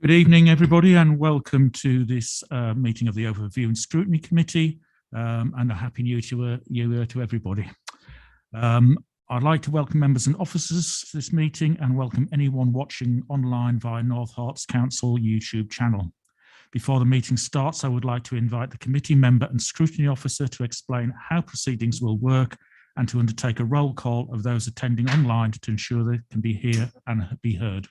Good evening, everybody, and welcome to this meeting of the Overview and Scrutiny Committee, and a Happy New Year to everybody. I'd like to welcome members and officers to this meeting and welcome anyone watching online via North Herts Council YouTube channel. Before the meeting starts, I would like to invite the committee member and scrutiny officer to explain how proceedings will work and to undertake a roll call of those attending online to ensure they can be here and be heard.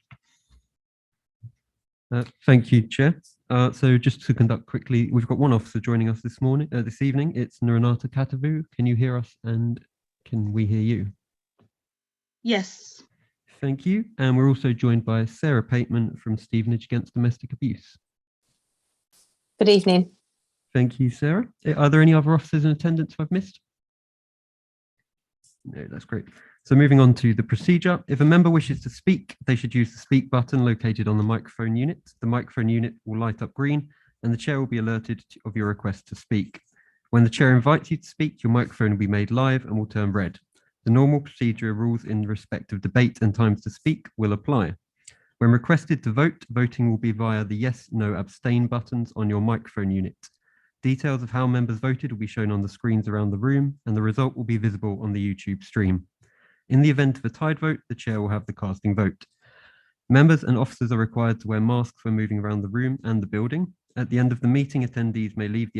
Thank you, Chair. So just to conduct quickly, we've got one officer joining us this evening. It's Naranata Katavu. Can you hear us and can we hear you? Yes. Thank you. And we're also joined by Sarah Pateman from Stevenage Against Domestic Abuse. Good evening. Thank you, Sarah. Are there any other officers in attendance I've missed? No, that's great. So moving on to the procedure, if a member wishes to speak, they should use the speak button located on the microphone unit. The microphone unit will light up green and the chair will be alerted of your request to speak. When the chair invites you to speak, your microphone will be made live and will turn red. The normal procedure rules in respect of debate and times to speak will apply. When requested to vote, voting will be via the yes, no, abstain buttons on your microphone unit. Details of how members voted will be shown on the screens around the room and the result will be visible on the YouTube stream. In the event of a tied vote, the chair will have the casting vote. Members and officers are required to wear masks when moving around the room and the building. At the end of the meeting, attendees may leave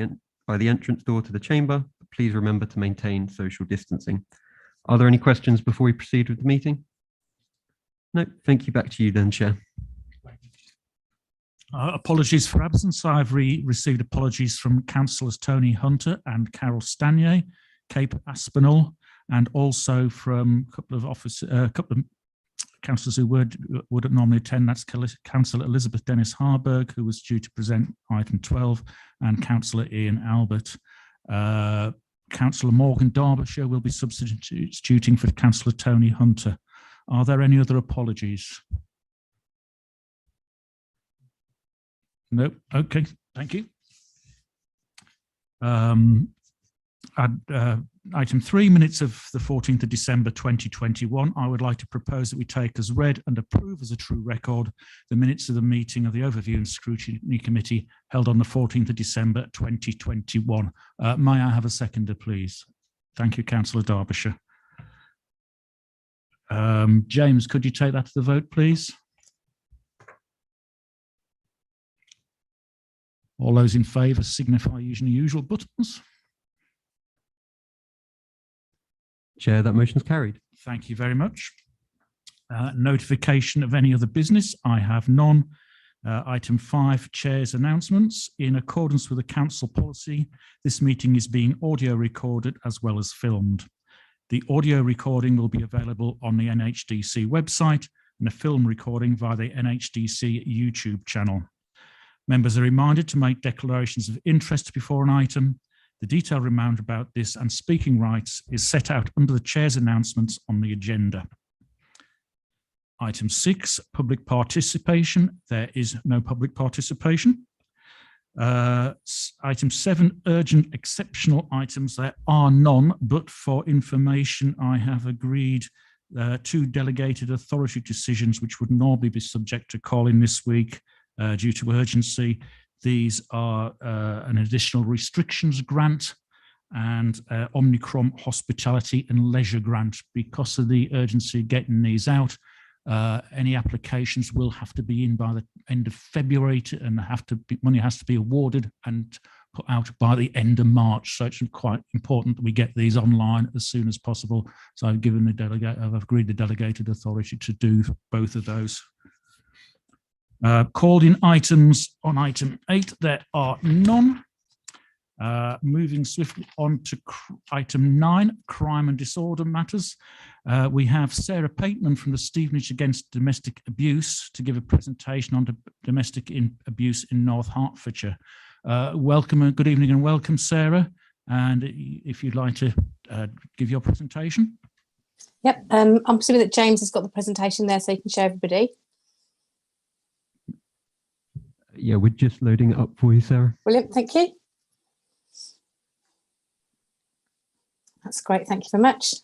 by the entrance door to the chamber. Please remember to maintain social distancing. Are there any questions before we proceed with the meeting? No, thank you. Back to you then, Chair. Apologies for absence. I've received apologies from Councillors Tony Hunter and Carol Stanier, Cape Aspinall, and also from a couple of councillors who would normally attend. That's Councillor Elizabeth Dennis Harburg, who was due to present item 12, and Councillor Ian Albert. Councillor Morgan Derbyshire will be substituting for Councillor Tony Hunter. Are there any other apologies? No. Okay. Thank you. Item 3, minutes of the 14th of December 2021. I would like to propose that we take as read and approve as a true record the minutes of the meeting of the Overview and Scrutiny Committee held on the 14th of December 2021. May I have a seconder, please? Thank you, Councillor Derbyshire. James, could you take that to the vote, please? All those in favour signify using the usual buttons. Chair, that motion is carried. Thank you very much. Notification of any other business? I have none. Item 5, Chair's announcements. In accordance with the Council policy, this meeting is being audio recorded as well as filmed. The audio recording will be available on the NHDC website and a film recording via the NHDC YouTube channel. Members are reminded to make declarations of interest before an item. The detailed reminder about this and speaking rights is set out under the Chair's announcements on the agenda. Item 6, public participation. There is no public participation. Item 7, urgent exceptional items. There are none, but for information, I have agreed 2 delegated authority decisions which would normally be subject to calling this week due to urgency. These are an additional restrictions grant and Omicron hospitality and leisure grant. Because of the urgency of getting these out, any applications will have to be in by the end of February and money has to be awarded and put out by the end of March. So it's quite important that we get these online as soon as possible. So I've agreed the delegated authority to do both of those. Called in items on item 8, there are none. Moving swiftly on to item 9, crime and disorder matters. We have Sarah Pateman from the Stevenage Against Domestic Abuse to give a presentation on domestic abuse in North Hertfordshire. Welcome and good evening and welcome, Sarah. And if you'd like to give your presentation. Yep, I'm assuming that James has got the presentation there so you can show everybody. Yeah, we're just loading it up for you, Sarah. Brilliant, thank you. That's great, thank you very much.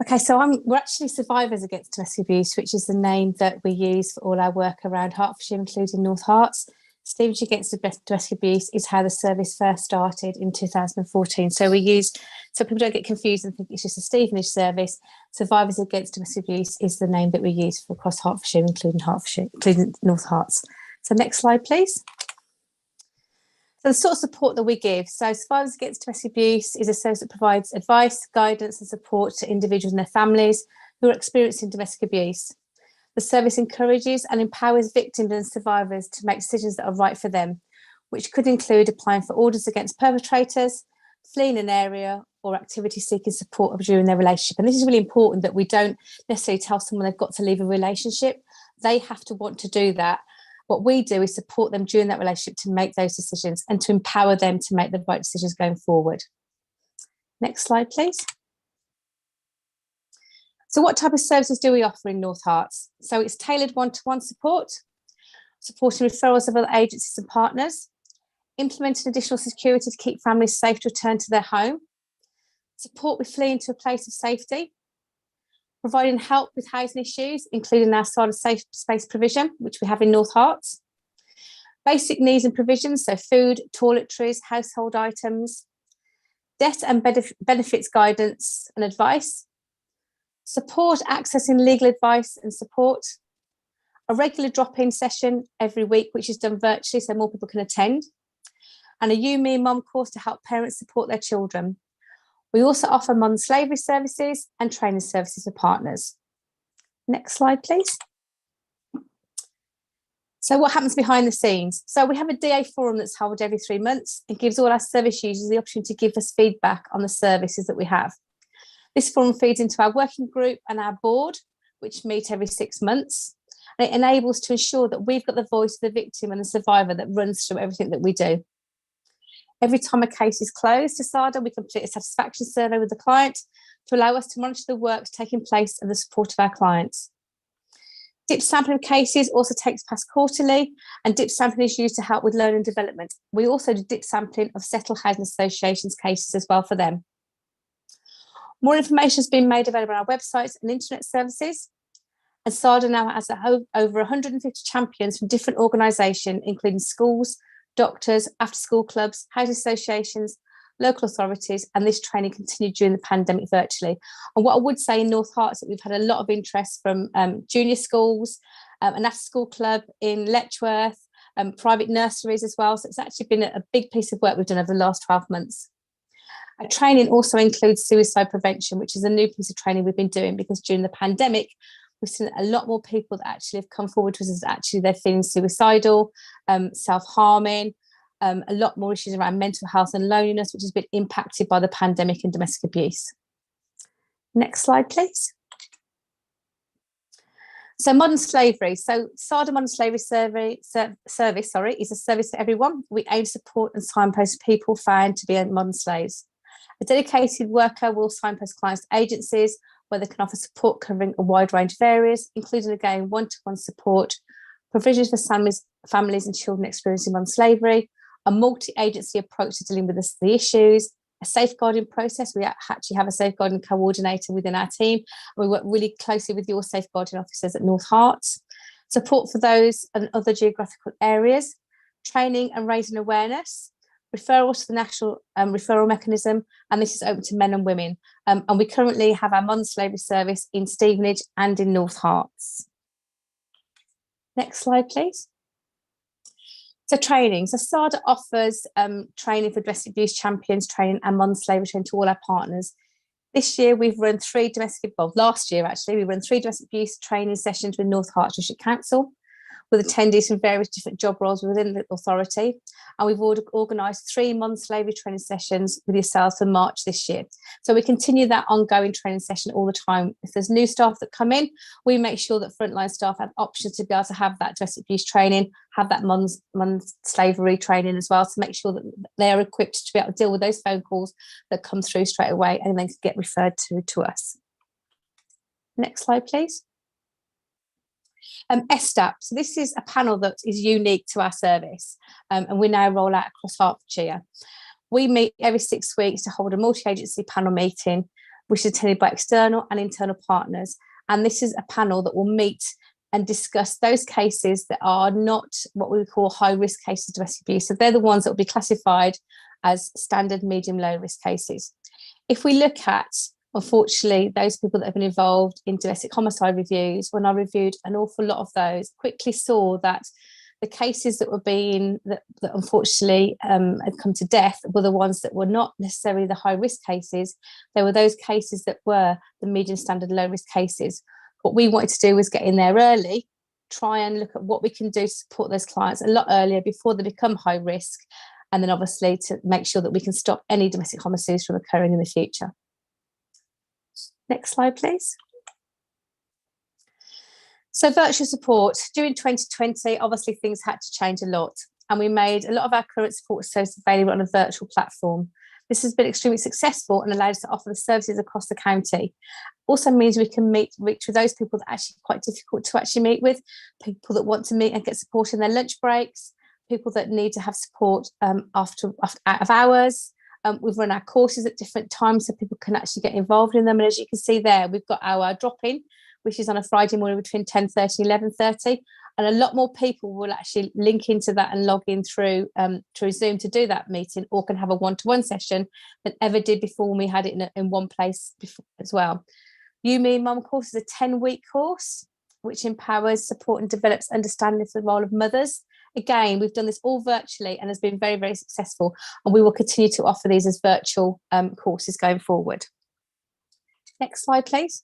Okay, so we're actually Survivors Against Domestic Abuse, which is the name that we use for all our work around Hertfordshire, including North Herts. Stevenage Against Domestic Abuse is how the service first started in 2014. So people don't get confused and think it's just a Stevenage service. Survivors Against Domestic Abuse is the name that we use for across Hertfordshire, including North Herts. So next slide, please. So the sort of support that we give. So Survivors Against Domestic Abuse is a service that provides advice, guidance and support to individuals and their families who are experiencing domestic abuse. The service encourages and empowers victims and survivors to make decisions that are right for them, which could include applying for orders against perpetrators, fleeing an area, or activity seeking support during their relationship. And this is really important, that we don't necessarily tell someone they've got to leave a relationship. They have to want to do that. What we do is support them during that relationship to make those decisions and to empower them to make the right decisions going forward. Next slide, please. So what type of services do we offer in North Herts? So it's tailored one-to-one support, supporting referrals of other agencies and partners, implementing additional security to keep families safe to return to their home, support with fleeing to a place of safety, providing help with housing issues, including our SADA safe space provision, which we have in North Herts, basic needs and provisions, so food, toiletries, household items, debt and benefits guidance and advice, support accessing legal advice and support, a regular drop-in session every week, which is done virtually so more people can attend, and a You, Me, Mum course to help parents support their children. We also offer modern slavery services and training services for partners. Next slide, please. So what happens behind the scenes? So we have a DA forum that's held every 3 months and gives all our service users the opportunity to give us feedback on the services that we have. This forum feeds into our working group and our board, which meet every 6 months. And it enables to ensure that we've got the voice of the victim and the survivor that runs through everything that we do. Every time a case is closed to SADA, we complete a satisfaction survey with the client to allow us to monitor the work taking place and the support of our clients. DIP sampling of cases also takes place quarterly, and DIP sampling is used to help with learning and development. We also do DIP sampling of settled housing associations cases as well for them. More information has been made available on our websites and internet services. And SADA now has over 150 champions from different organisations, including schools, doctors, after-school clubs, housing associations, local authorities, and this training continued during the pandemic virtually. And what I would say in North Herts, that we've had a lot of interest from junior schools, an after-school club in Letchworth, private nurseries as well. So it's actually been a big piece of work we've done over the last 12 months. Our training also includes suicide prevention, which is a new piece of training we've been doing because during the pandemic, we've seen a lot more people that actually have come forward to us as actually they're feeling suicidal, self-harming, a lot more issues around mental health and loneliness, which has been impacted by the pandemic and domestic abuse. Next slide, please. So modern slavery. So SADA Modern Slavery Service is a service for everyone. We aim to support and signpost people found to be modern slaves. A dedicated worker will signpost clients to agencies where they can offer support covering a wide range of areas, including, again, one-to-one support, provisions for families and children experiencing modern slavery, a multi-agency approach to dealing with the issues, a safeguarding process. We actually have a safeguarding coordinator within our team. We work really closely with your safeguarding officers at North Herts, support for those and other geographical areas, training and raising awareness, referral to the national referral mechanism, and this is open to men and women. And we currently have our modern slavery service in Stevenage and in North Herts. Next slide, please. So training. So SADA offers training for domestic abuse champions training and modern slavery training to all our partners. This year we've run last year actually, we run 3 domestic abuse training sessions with North Herts District Council, with attendees from various different job roles within the authority. And we've organised 3 modern slavery training sessions with yourselves for March this year. So we continue that ongoing training session all the time. If there's new staff that come in, we make sure that frontline staff have options to be able to have that domestic abuse training, have that modern slavery training as well, to make sure that they're equipped to be able to deal with those phone calls that come through straight away and then get referred to us. Next slide, please. SADAP. So this is a panel that is unique to our service, and we now roll out across Hertfordshire. We meet every 6 weeks to hold a multi-agency panel meeting which is attended by external and internal partners. And this is a panel that will meet and discuss those cases that are not what we would call high-risk cases of domestic abuse. So they're the ones that will be classified as standard, medium, low-risk cases. If we look at, unfortunately, those people that have been involved in domestic homicide reviews, when I reviewed an awful lot of those, quickly saw that the cases that were that unfortunately had come to death were the ones that were not necessarily the high-risk cases. They were those cases that were the medium, standard, low-risk cases. What we wanted to do was get in there early, try and look at what we can do to support those clients a lot earlier before they become high risk, and then obviously to make sure that we can stop any domestic homicides from occurring in the future. Next slide, please. So virtual support. During 2020, obviously things had to change a lot, and we made a lot of our current support services available on a virtual platform. This has been extremely successful and allowed us to offer the services across the county. Also means we can reach with those people that are actually quite difficult to actually meet with, people that want to meet and get support in their lunch breaks, people that need to have support after out of hours. We've run our courses at different times so people can actually get involved in them. And as you can see there, we've got our drop-in, which is on a Friday morning between 10:30 and 11:30. And a lot more people will actually link into that and log in through Zoom to do that meeting, or can have a one-to-one session than ever did before when we had it in one place before as well. You, Me, Mum course is a 10-week course which empowers, support and develops understanding for the role of mothers. Again, we've done this all virtually and has been very, very successful, and we will continue to offer these as virtual courses going forward. Next slide, please.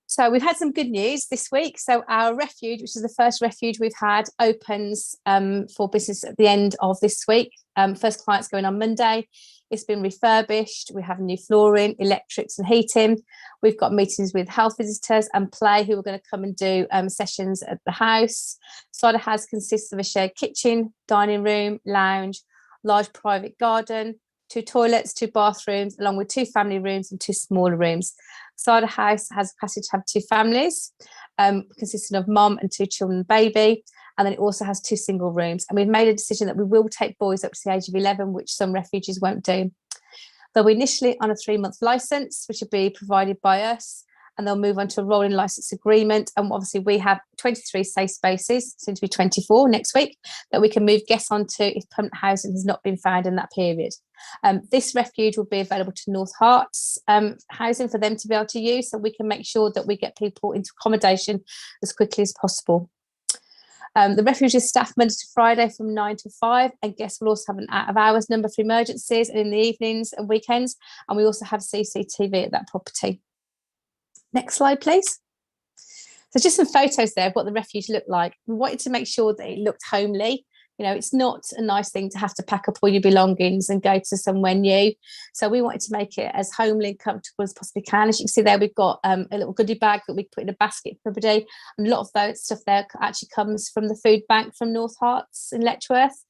So we've had some good news this week. So our refuge, which is the first refuge we've had, opens for business at the end of this week. First client's going on Monday. It's been refurbished. We have new flooring, electrics and heating. We've got meetings with health visitors and play who are going to come and do sessions at the house. SADA House consists of a shared kitchen, dining room, lounge, large private garden, 2 toilets, 2 bathrooms, along with 2 family rooms and 2 smaller rooms. SADA House has capacity to have 2 families, consisting of mum and 2 children and baby. And then it also has 2 single rooms. And we've made a decision that we will take boys up to the age of 11, which some refuges won't do. They'll be initially on a 3-month licence, which will be provided by us, and they'll move on to a rolling licence agreement. And obviously we have 23 safe spaces, soon to be 24 next week, that we can move guests onto if permanent housing has not been found in that period. This refuge will be available to North Herts housing for them to be able to use, so we can make sure that we get people into accommodation as quickly as possible. The refuge is staffed Monday to Friday from 9 to 5, and guests will also have an out of hours number for emergencies and in the evenings and weekends. And we also have CCTV at that property. Next slide, please. So just some photos there of what the refuge looked like. We wanted to make sure that it looked homely. You know, it's not a nice thing to have to pack up all your belongings and go to somewhere new. So we wanted to make it as homely and comfortable as possibly can. As you can see there, we've got a little goodie bag that we put in a basket for everybody. And a lot of that stuff there actually comes from the food bank from North Herts in Letchworth.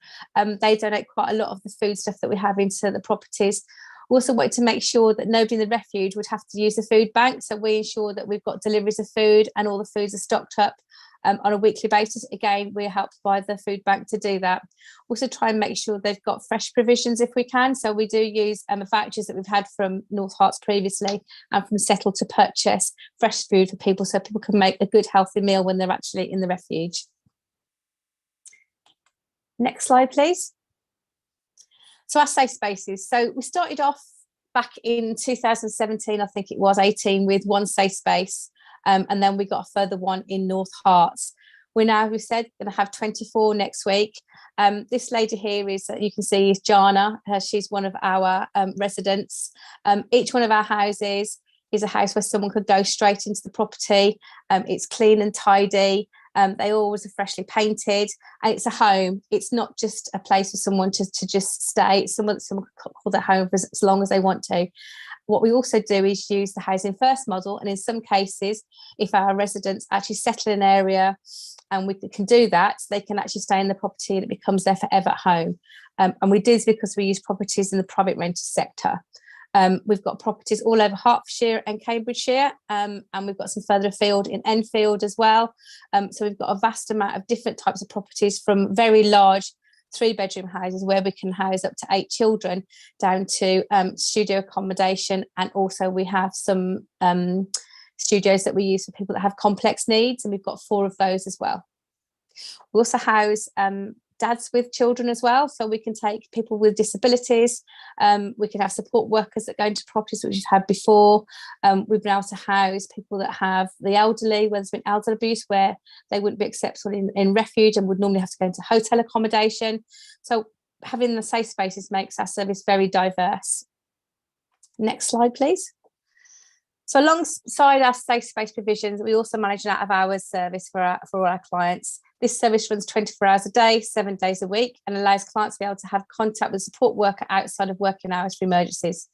They donate quite a lot of the food stuff that we have into the properties. We also wanted to make sure that nobody in the refuge would have to use the food bank. So we ensure that we've got deliveries of food and all the foods are stocked up on a weekly basis. Again, we're helped by the food bank to do that. Also try and make sure they've got fresh provisions if we can. So we do use vouchers that we've had from North Herts previously and from Settle to purchase fresh food for people, so people can make a good healthy meal when they're actually in the refuge. Next slide, please. So our safe spaces. So we started off back in 2017, I think it was 18, with 1 safe space. And then we got a further one in North Herts. We're now, we said, going to have 24 next week. This lady here is, you can see, is Jana. She's one of our residents. Each one of our houses is a house where someone could go straight into the property. It's clean and tidy. They always are freshly painted, and it's a home. It's not just a place for someone to just stay. It's someone could call their home for as long as they want to. What we also do is use the housing first model, and in some cases, if our residents actually settle in an area and we can do that, they can actually stay in the property and it becomes their forever home. And we do this because we use properties in the private rented sector. We've got properties all over Hertfordshire and Cambridgeshire, and we've got some further afield in Enfield as well. So we've got a vast amount of different types of properties, from very large 3-bedroom houses where we can house up to 8 children, down to studio accommodation. And also we have some studios that we use for people that have complex needs, and we've got 4 of those as well. We also house dads with children as well, so we can take people with disabilities. We can have support workers that go into properties, which we've had before. We've been able to house people that have the elderly, where there's been elder abuse, where they wouldn't be acceptable in refuge and would normally have to go into hotel accommodation. So having the safe spaces makes our service very diverse. Next slide, please. So alongside our safe space provisions, we also manage an out-of-hours service for all our clients. This service runs 24 hours a day, 7 days a week, and allows clients to be able to have contact with a support worker outside of working hours for emergencies.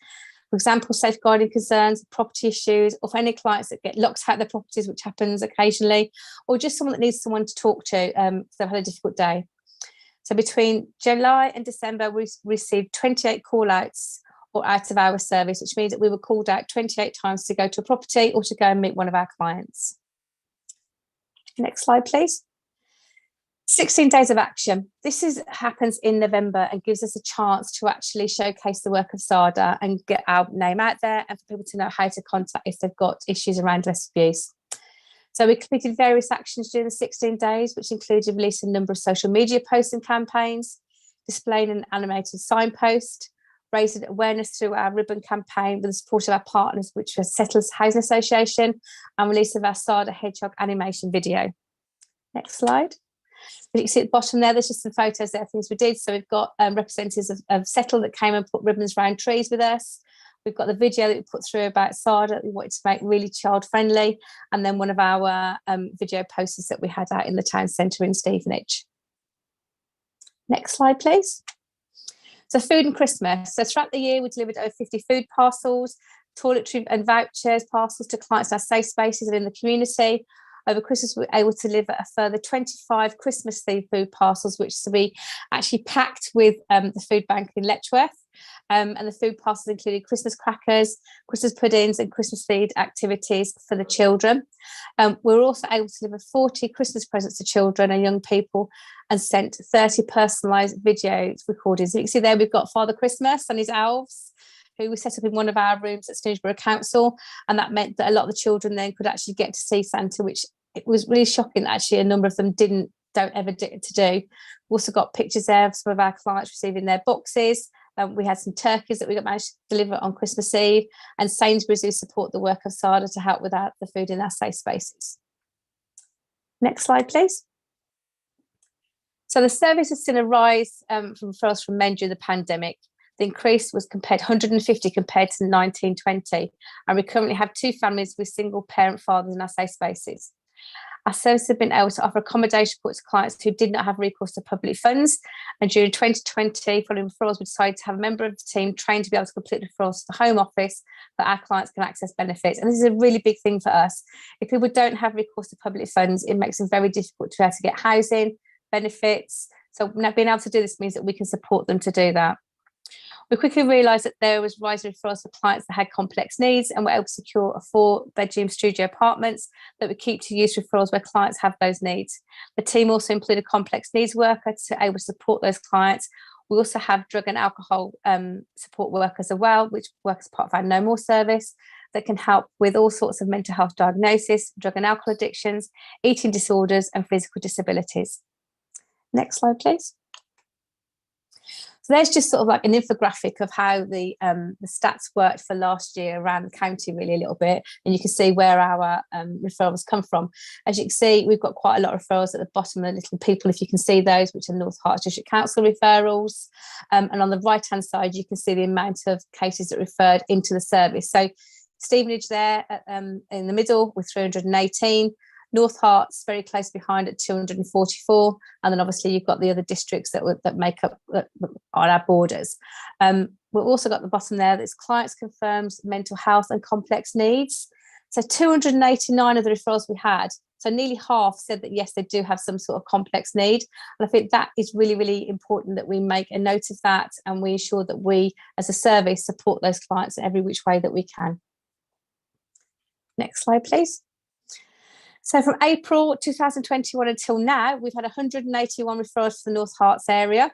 For example, safeguarding concerns, property issues, or for any clients that get locked out of their properties, which happens occasionally, or just someone that needs someone to talk to because they've had a difficult day. So between July and December, we received 28 call-outs or out-of-hours service, which means that we were called out 28 times to go to a property or to go and meet one of our clients. Next slide, please. 16 days of action. This happens in November and gives us a chance to actually showcase the work of SADA and get our name out there, and for people to know how to contact if they've got issues around domestic abuse. So we completed various actions during the 16 days, which included releasing a number of social media posts and campaigns, displaying an animated signpost, raising awareness through our ribbon campaign with the support of our partners, which was Settlers Housing Association, and release of our SADA Hedgehog animation video. Next slide. But you can see at the bottom there, there's just some photos there of things we did. So we've got representatives of Settle that came and put ribbons around trees with us. We've got the video that we put through about SADA that we wanted to make really child friendly, and then one of our video posters that we had out in the town centre in Stevenage. Next slide, please. So food and Christmas. So throughout the year, we delivered over 50 food parcels, toiletry and vouchers parcels to clients in our safe spaces and in the community. Over Christmas, we were able to deliver a further 25 Christmas-themed food parcels, which we actually packed with the food bank in Letchworth. And the food parcels included Christmas crackers, Christmas puddings, and Christmas-themed activities for the children. We were also able to deliver 40 Christmas presents to children and young people, and sent 30 personalised video recordings. So you can see there we've got Father Christmas and his elves, who we set up in one of our rooms at Snoodsborough Council, and that meant that a lot of the children then could actually get to see Santa, which it was really shocking that actually a number of them don't ever get to do. We also got pictures there of some of our clients receiving their boxes. We had some turkeys that we managed to deliver on Christmas Eve, and Sainsbury's, who support the work of SADA to help with the food in our safe spaces. Next slide, please. So the service has seen a rise from referrals from men during the pandemic. The increase was 150 compared to 1920, and we currently have 2 families with single parent fathers in our safe spaces. Our services have been able to offer accommodation support to clients who did not have recourse to public funds, and during 2020, following referrals, we decided to have a member of the team trained to be able to complete referrals to the Home Office so that our clients can access benefits. And this is a really big thing for us. If people don't have recourse to public funds, it makes it very difficult to be able to get housing, benefits. So now being able to do this means that we can support them to do that. We quickly realised that there was rising referrals for clients that had complex needs, and were able to secure a 4-bedroom studio apartments that we keep to use referrals where clients have those needs. The team also included a complex needs worker to able to support those clients. We also have drug and alcohol support workers as well, which work as part of our No More service, that can help with all sorts of mental health diagnosis, drug and alcohol addictions, eating disorders, and physical disabilities. Next slide, please. So there's just sort of like an infographic of how the stats worked for last year around the county, really, a little bit, and you can see where our referrals come from. As you can see, we've got quite a lot of referrals at the bottom of the little people, if you can see those, which are North Herts District Council referrals. And on the right-hand side, you can see the amount of cases that referred into the service. So Stevenage there in the middle with 318. North Herts very close behind at 244, and then obviously you've got the other districts that make up on our borders. We've also got the bottom there that's clients confirmed mental health and complex needs. So 289 of the referrals we had, so nearly half said that yes, they do have some sort of complex need, and I think that is really, really important that we make a note of that, and we ensure that we as a service support those clients in every which way that we can. Next slide, please. So from April 2021 until now, we've had 181 referrals to the North Herts area.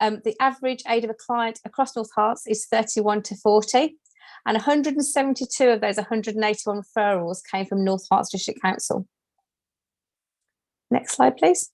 The average age of a client across North Herts is 31 to 40, and 172 of those 181 referrals came from North Herts District Council. Next slide, please.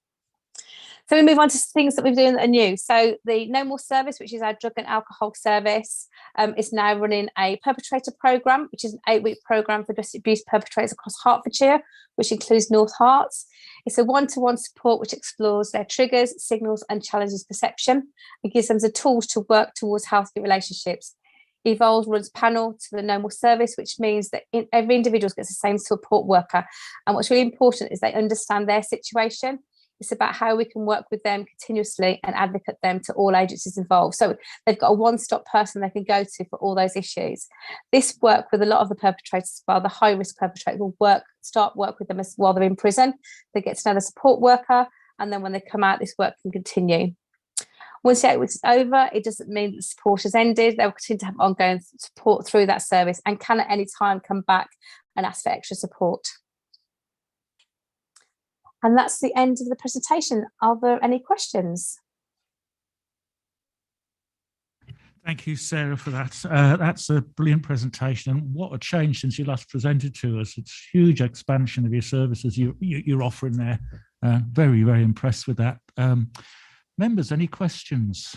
So we move on to things that we're doing that are new. So the No More service, which is our drug and alcohol service, is now running a perpetrator programme, which is an 8-week programme for domestic abuse perpetrators across Hertfordshire, which includes North Herts. It's a one-to-one support which explores their triggers, signals and challenges perception and gives them the tools to work towards healthy relationships. Evolve runs panel to the No More service, which means that every individual gets the same support worker. And what's really important is they understand their situation. It's about how we can work with them continuously and advocate them to all agencies involved. So they've got a one-stop person they can go to for all those issues. This work with a lot of the perpetrators, while the high-risk perpetrators will start work with them while they're in prison. They get to know the support worker, and then when they come out, this work can continue. Once the 8 weeks is over, it doesn't mean that the support has ended. They'll continue to have ongoing support through that service and can at any time come back and ask for extra support. And that's the end of the presentation. Are there any questions? Thank you, Sarah, for that. That's a brilliant presentation, and what a change since you last presented to us. It's a huge expansion of your services you're offering there. Very, very impressed with that. Members, any questions?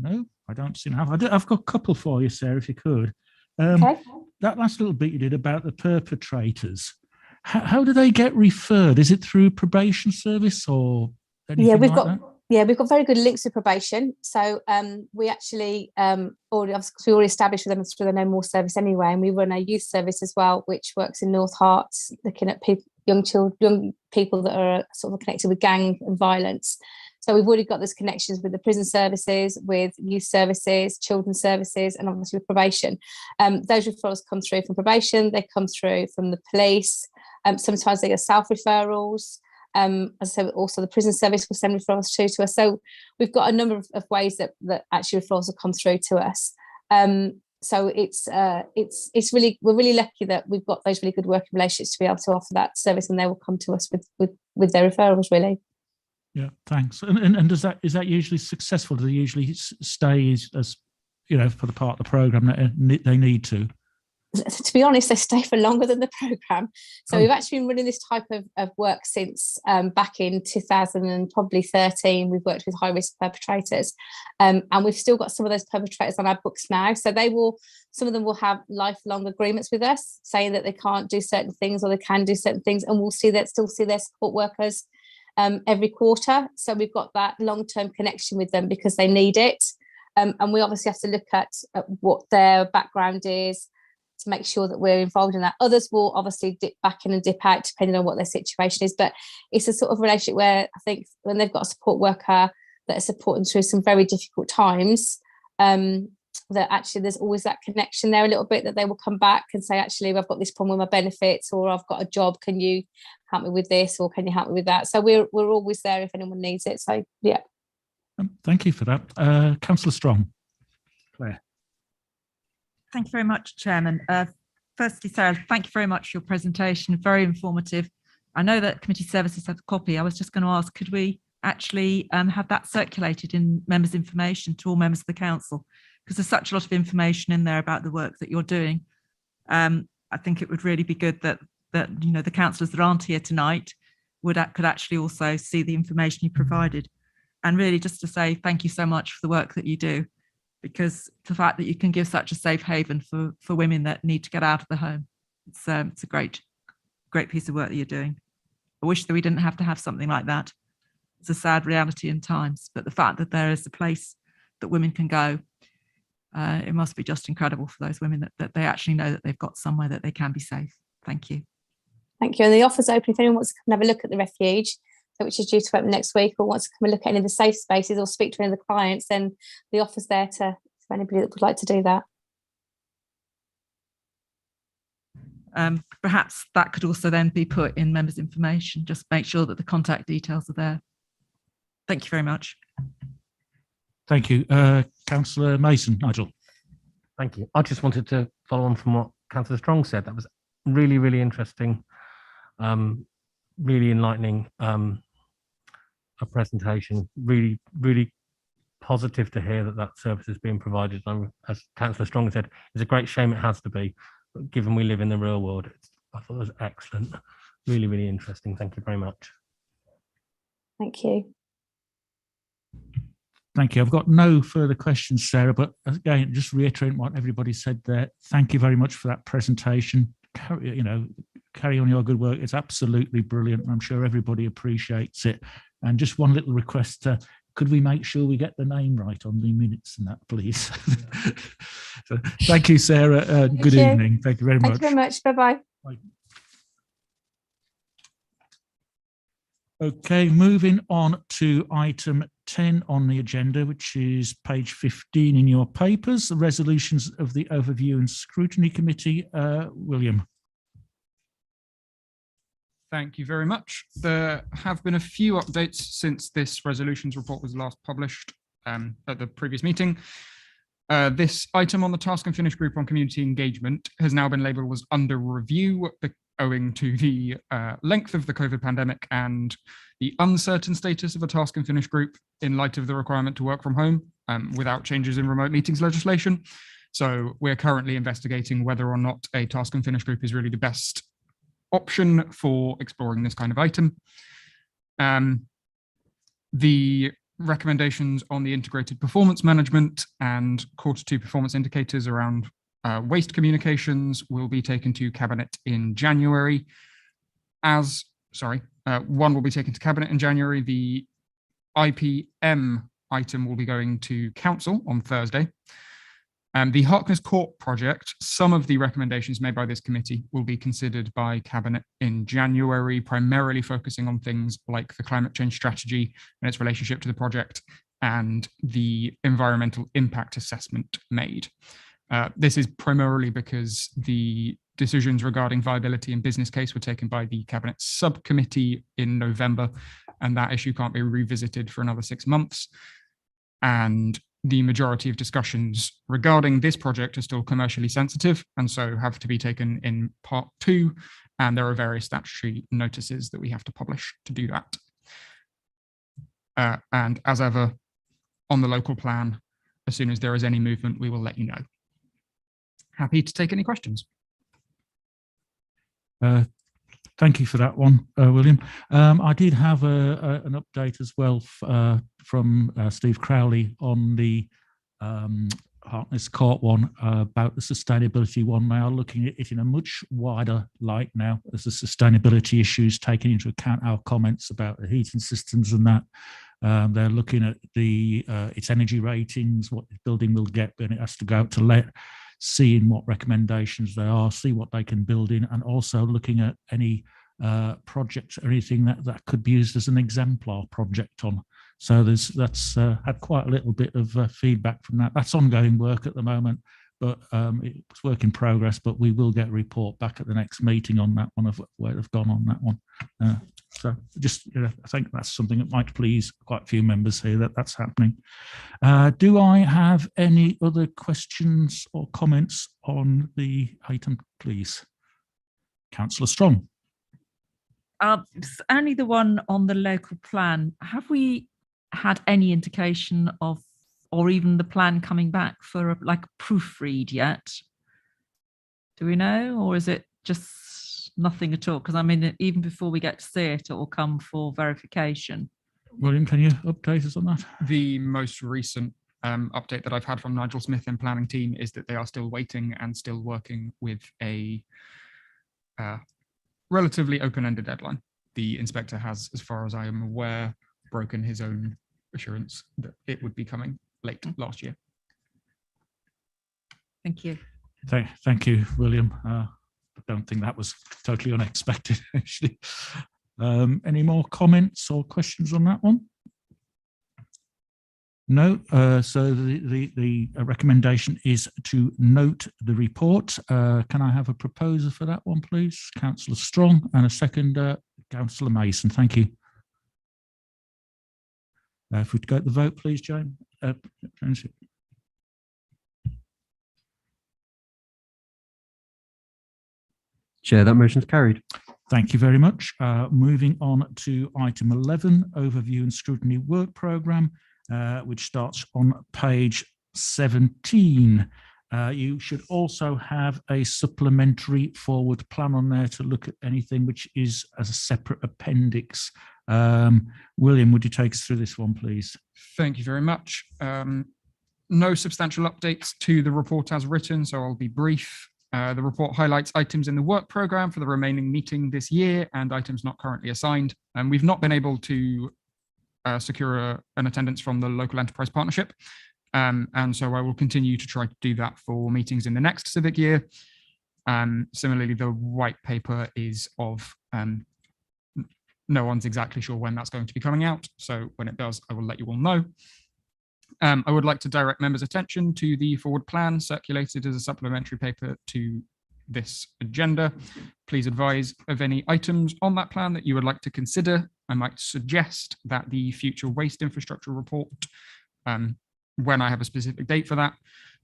No, I don't seem to have. I've got a couple for you, Sarah, if you could. Okay. That last little bit you did about the perpetrators, how do they get referred? Is it through probation service or anything like that? We've got very good links with probation. So we actually already established with them through the No More service anyway, and we run a youth service as well, which works in North Herts, looking at young people that are sort of connected with gang and violence. So we've already got those connections with the prison services, with youth services, children's services, and obviously with probation. Those referrals come through from probation, they come through from the police. Sometimes they are self-referrals. As I said, also the prison service will send referrals to us. So we've got a number of ways that actually referrals have come through to us. So it's really, we're really lucky that we've got those really good working relationships to be able to offer that service, and they will come to us with their referrals, really. Yeah, thanks. And is that usually successful? Do they usually stay as for the part of the program that they need to? To be honest, they stay for longer than the programme. So we've actually been running this type of work since back in 2013. We've worked with high-risk perpetrators, and we've still got some of those perpetrators on our books now. So some of them will have lifelong agreements with us, saying that they can't do certain things or they can do certain things, and we'll still see their support workers every quarter. So we've got that long-term connection with them because they need it, and we obviously have to look at what their background is, to make sure that we're involved in that. Others will obviously dip back in and dip out depending on what their situation is, but it's a sort of relationship where I think when they've got a support worker that is supporting through some very difficult times, that actually there's always that connection there a little bit, that they will come back and say, actually, I've got this problem with my benefits, or I've got a job, can you help me with this, or can you help me with that? So we're always there if anyone needs it. So yeah. Thank you for that. Councillor Strong. Claire. Thank you very much, Chairman. Firstly, Sarah, thank you very much for your presentation. Very informative. I know that committee services have a copy. I was just going to ask, could we actually have that circulated in members' information to all members of the council? Because there's such a lot of information in there about the work that you're doing. I think it would really be good that the councillors that aren't here tonight could actually also see the information you provided. And really just to say thank you so much for the work that you do, because the fact that you can give such a safe haven for women that need to get out of the home, it's a great piece of work that you're doing. I wish that we didn't have to have something like that. It's a sad reality in times, but the fact that there is a place that women can go, it must be just incredible for those women that they actually know that they've got somewhere that they can be safe. Thank you. Thank you. And the offer's open if anyone wants to come and have a look at the refuge, which is due to open next week, or wants to come and look at any of the safe spaces or speak to any of the clients, then the offer's there for anybody that would like to do that. Perhaps that could also then be put in members' information, just make sure that the contact details are there. Thank you very much. Thank you. Councillor Mason, Nigel. Thank you. I just wanted to follow on from what Councillor Strong said. That was really, really interesting, really enlightening. presentation. Really, really positive to hear that that service is being provided. As Councillor Strong said, it's a great shame it has to be, but given we live in the real world, I thought it was excellent. Really, really interesting. Thank you very much. Thank you. Thank you. I've got no further questions, Sarah, but again, just reiterating what everybody said there. Thank you very much for that presentation. Carry on your good work. It's absolutely brilliant. I'm sure everybody appreciates it. And just one little request, could we make sure we get the name right on the minutes and that, please? So, thank you, Sarah. Good evening. Thank you very much. Thank you very much. Bye-bye. Bye. Okay, moving on to item 10 on the agenda, which is page 15 in your papers, the resolutions of the Overview and Scrutiny Committee. William. Thank you very much. There have been a few updates since this resolutions report was last published at the previous meeting. This item on the Task and Finish Group on Community Engagement has now been labelled as under review owing to the length of the COVID pandemic and the uncertain status of a Task and Finish Group in light of the requirement to work from home without changes in remote meetings legislation. So we're currently investigating whether or not a Task and Finish Group is really the best option for exploring this kind of item. The recommendations on the integrated performance management and Q2 performance indicators around waste communications will be taken to Cabinet in January. One will be taken to Cabinet in January. The IPM item will be going to Council on Thursday. The Harkness Court project, some of the recommendations made by this committee will be considered by Cabinet in January, primarily focusing on things like the climate change strategy and its relationship to the project and the environmental impact assessment made. This is primarily because the decisions regarding viability and business case were taken by the Cabinet subcommittee in November, and that issue can't be revisited for another 6 months. And the majority of discussions regarding this project are still commercially sensitive and so have to be taken in part 2. And there are various statutory notices that we have to publish to do that. And as ever, on the local plan, as soon as there is any movement, we will let you know. Happy to take any questions. Thank you for that one, William. I did have an update as well from Steve Crowley on the Harkness Court one about the sustainability one. They are looking at it in a much wider light now as the sustainability issues, taking into account our comments about the heating systems and that. They're looking at its energy ratings, what the building will get when it has to go out to let, seeing what recommendations they are, see what they can build in, and also looking at any projects or anything that could be used as an exemplar project on. So that's had quite a little bit of feedback from that. That's ongoing work at the moment, but it's work in progress, but we will get a report back at the next meeting on that one of where they've gone on that one. So just, I think that's something that might please quite a few members here that's happening. Do I have any other questions or comments on the item, please? Councillor Strong. Only the one on the local plan. Have we had any indication of, or even the plan coming back for a proofread yet? Do we know, or is it just nothing at all? Because I mean, even before we get to see it, it will come for verification. William, can you update us on that? The most recent update that I've had from Nigel Smith and planning team is that they are still waiting and still working with a relatively open-ended deadline. The inspector has, as far as I am aware, broken his own assurance that it would be coming late last year. Thank you. Thank you, William. I don't think that was totally unexpected, actually. Any more comments or questions on that one? No. So the recommendation is to note the report. Can I have a proposer for that one, please? Councillor Strong, and a second, Councillor Mason. Thank you. If we'd go to the vote, please, Jane. Chair, that motion's carried. Thank you very much. Moving on to item 11, overview and scrutiny work programme, which starts on page 17. You should also have a supplementary forward plan on there to look at anything which is as a separate appendix. William, would you take us through this one, please? Thank you very much. No substantial updates to the report as written, so I'll be brief. The report highlights items in the work programme for the remaining meeting this year and items not currently assigned. And we've not been able to secure an attendance from the local enterprise partnership. And so I will continue to try to do that for meetings in the next civic year. Similarly, the white paper is of, no one's exactly sure when that's going to be coming out. So when it does, I will let you all know. I would like to direct members' attention to the forward plan circulated as a supplementary paper to this agenda. Please advise of any items on that plan that you would like to consider. I might suggest that the future waste infrastructure report, when I have a specific date for that,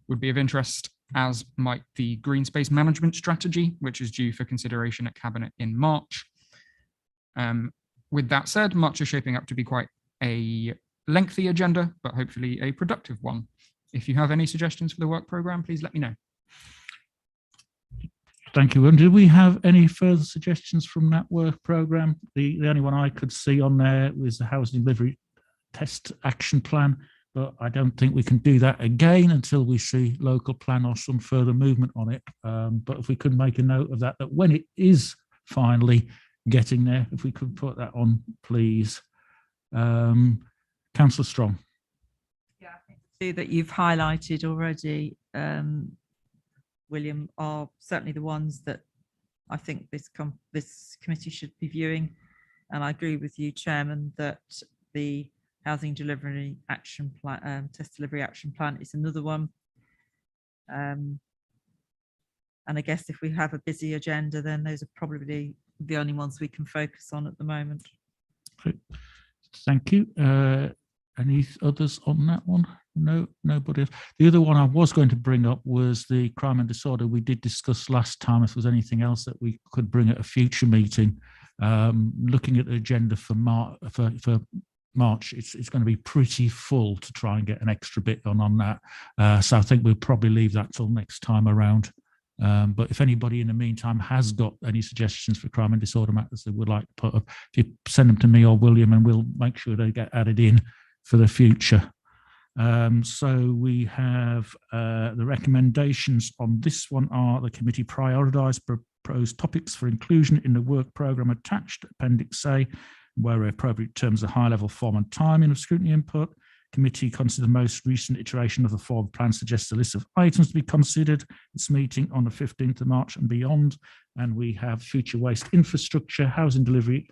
would be of interest, as might the green space management strategy, which is due for consideration at Cabinet in March. With that said, March is shaping up to be quite a lengthy agenda, but hopefully a productive one. If you have any suggestions for the work programme, please let me know. Thank you. And did we have any further suggestions from that work programme? The only one I could see on there was the housing delivery test action plan, but I don't think we can do that again until we see local plan or some further movement on it. But if we could make a note of that, that when it is finally getting there, if we could put that on, please. Councillor Strong. Yeah, I think the two that you've highlighted already, William, are certainly the ones that I think this committee should be viewing. And I agree with you, Chairman, that the housing delivery action plan, test delivery action plan is another one. And I guess if we have a busy agenda, then those are probably the only ones we can focus on at the moment. Thank you. Any others on that one? No, nobody else. The other one I was going to bring up was the crime and disorder. We did discuss last time if there was anything else that we could bring at a future meeting. Looking at the agenda for March, it's going to be pretty full to try and get an extra bit on that. So I think we'll probably leave that till next time around. But if anybody in the meantime has got any suggestions for crime and disorder matters they would like to put up, if you send them to me or William, and we'll make sure they get added in for the future. So we have the recommendations on this one are the committee prioritise proposed topics for inclusion in the work programme attached, Appendix A, where appropriate terms of high level form and timing of scrutiny input. Committee consider the most recent iteration of the forward plan suggests a list of items to be considered. It's meeting on the 15th of March and beyond. And we have future waste infrastructure, housing delivery,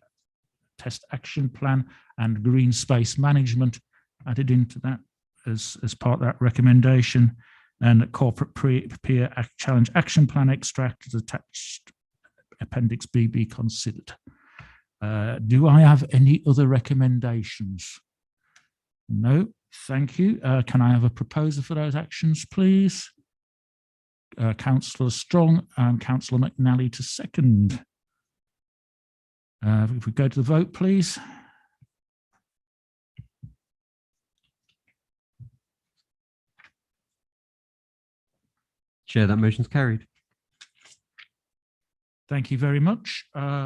test action plan, and green space management added into that as part of that recommendation. And corporate peer challenge action plan extract is attached, Appendix B be considered. Do I have any other recommendations? No, thank you. Can I have a proposer for those actions, please? Councillor Strong and Councillor McNally to second. If we go to the vote, please. Chair, that motion's carried. Thank you very much.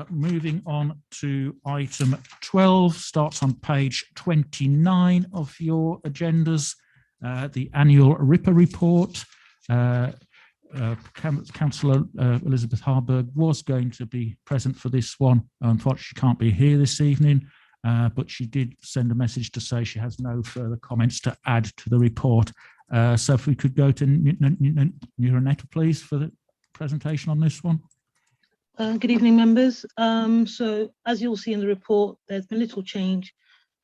Moving on to item 12, starts on page 29 of your agendas, the annual RIPA report. Councillor Elizabeth Harburg was going to be present for this one. Unfortunately, she can't be here this evening, but she did send a message to say she has no further comments to add to the report. So if we could go to Neuronetta, please, for the presentation on this one. Good evening, members. So as you'll see in the report, there's been little change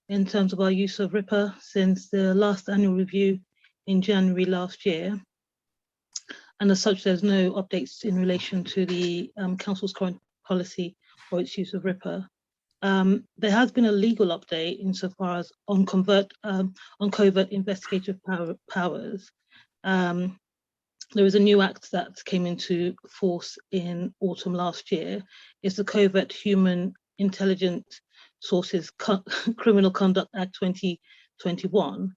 in terms of our use of RIPA since the last annual review in January last year. And as such, there's no updates in relation to the Council's current policy or its use of RIPA. There has been a legal update insofar as on covert investigative powers. there is a new act that came into force in autumn last year. It's the Covert Human Intelligence Sources Criminal Conduct Act 2021.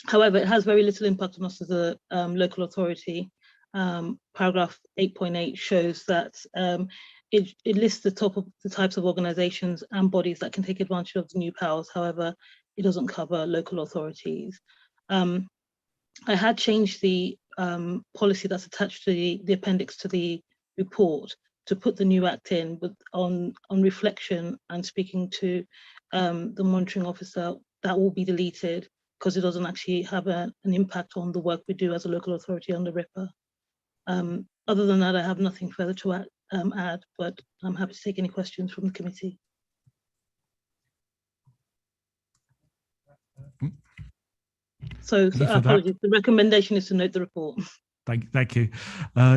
However, it has very little impact on us as a local authority. Paragraph 8.8 shows that it lists the types of organizations and bodies that can take advantage of the new powers. However, it doesn't cover local authorities. I had changed the policy that's attached to the appendix to the report to put the new act in, but on reflection and speaking to the monitoring officer, that will be deleted because it doesn't actually have an impact on the work we do as a local authority under RIPA. Other than that, I have nothing further to add, but I'm happy to take any questions from the committee. So apologies, the recommendation is to note the report. Thank you.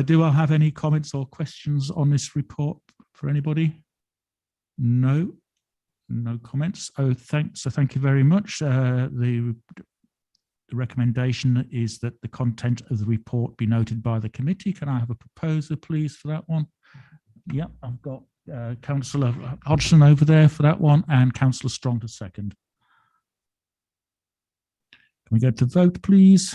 Do I have any comments or questions on this report for anybody? No comments. Thank you very much. The recommendation is that the content of the report be noted by the committee. Can I have a proposer, please, for that one? Yeah, I've got Councillor Hodgson over there for that one and Councillor Strong to second. Can we go to vote, please?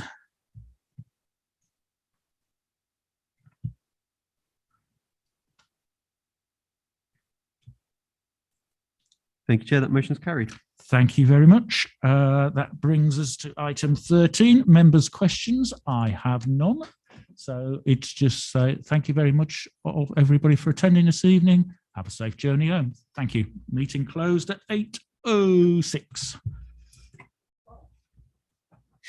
Thank you, Chair. That motion is carried. Thank you very much. That brings us to item 13, members' questions. I have none. So it's just thank you very much, everybody, for attending this evening. Have a safe journey home. Thank you. Meeting closed at 8:06.